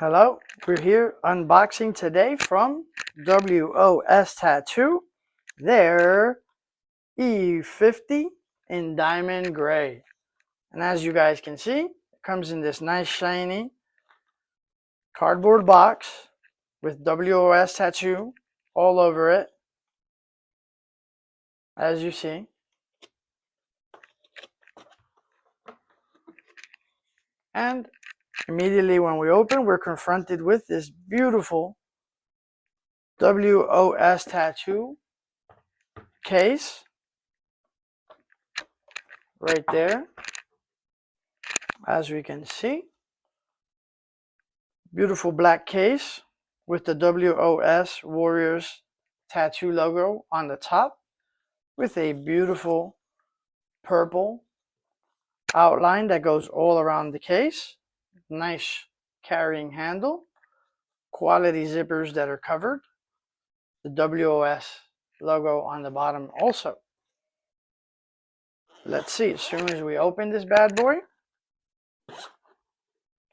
Hello, we're here unboxing today from WOS Tattoo, their E50 in diamond gray. And as you guys can see, it comes in this nice shiny cardboard box with WOS Tattoo all over it, as you see. And immediately when we open, we're confronted with this beautiful WOS Tattoo case right there, as we can see. Beautiful black case with the WOS Warriors tattoo logo on the top with a beautiful purple outline that goes all around the case. Nice carrying handle. Quality zippers that are covered. The WOS logo on the bottom also. Let's see, as soon as we open this bad boy,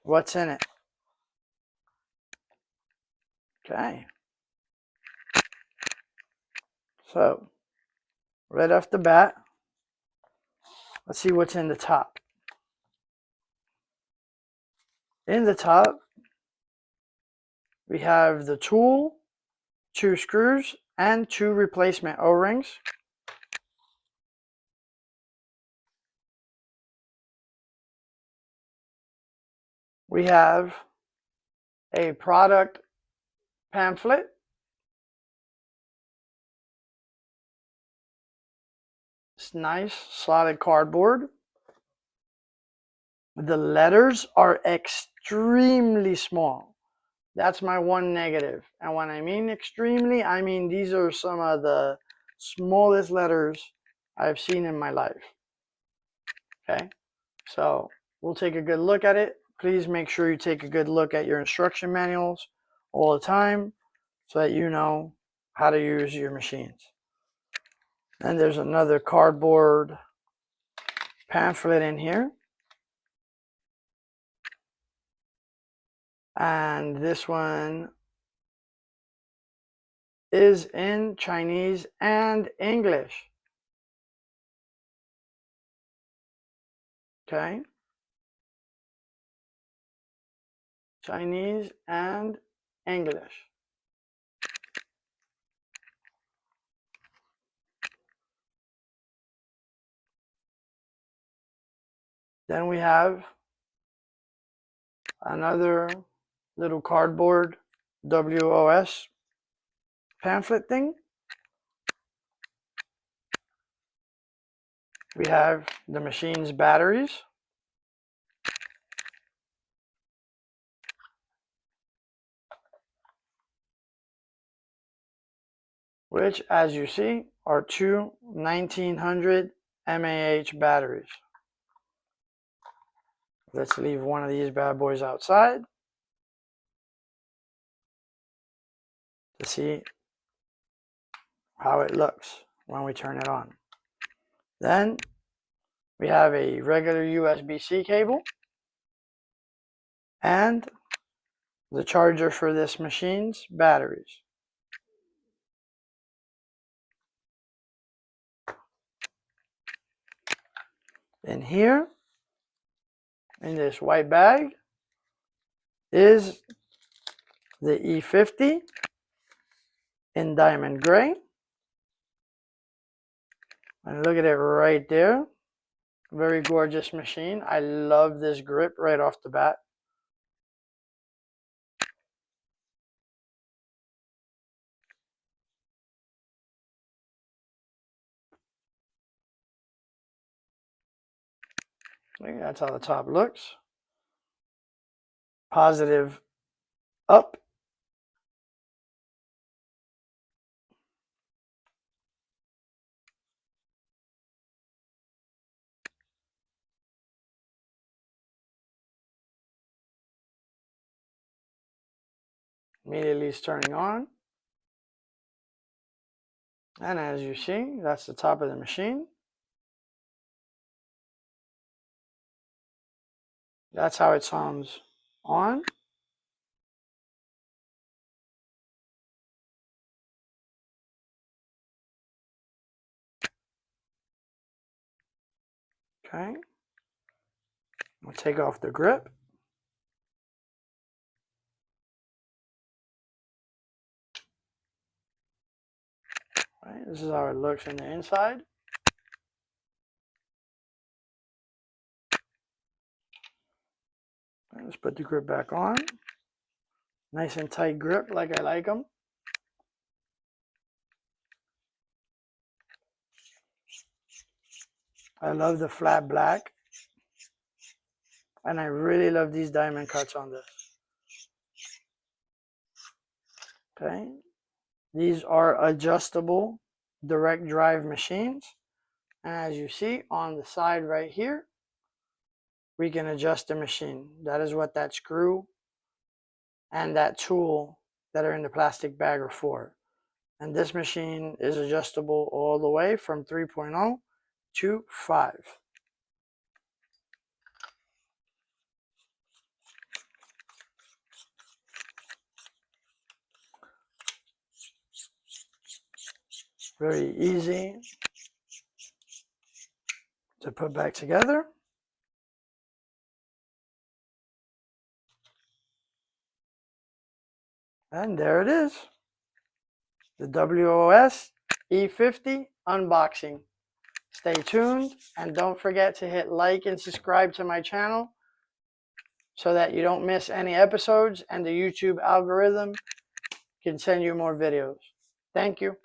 what's in it? Okay. So, right off the bat, let's see what's in the top. In the top, we have the tool, 2 screws, and 2 replacement O-rings. We have a product pamphlet. It's nice, solid cardboard. The letters are extremely small. That's my one negative. And when I mean extremely, I mean these are some of the smallest letters I've seen in my life. Okay, so we'll take a good look at it. Please make sure you take a good look at your instruction manuals all the time so that you know how to use your machines. And there's another cardboard pamphlet in here. And this one is in Chinese and English. Okay. Chinese and English. Then we have another little cardboard WOS pamphlet thing. We have the machine's batteries. Which, as you see, are 2 1900 mAh batteries. Let's leave one of these bad boys outside to see how it looks when we turn it on. Then we have a regular USB-C cable and the charger for this machine's batteries. In here, in this white bag, is the E50 in diamond gray. And look at it right there. Very gorgeous machine. I love this grip right off the bat. That's how the top looks. Positive up. Immediately it's turning on. And as you see, that's the top of the machine. That's how it sounds on. Okay. We'll take off the grip. Right, this is how it looks on the inside. Right, let's put the grip back on. Nice and tight grip like I like them. I love the flat black. And I really love these diamond cuts on this. Okay. These are adjustable direct drive machines. And as you see on the side right here, we can adjust the machine. That is what that screw and that tool that are in the plastic bag are for. And this machine is adjustable all the way from 3.0 to 5. Very easy to put back together. And there it is. The WOS E50 unboxing. Stay tuned and don't forget to hit like and subscribe to my channel so that you don't miss any episodes and the YouTube algorithm can send you more videos. Thank you.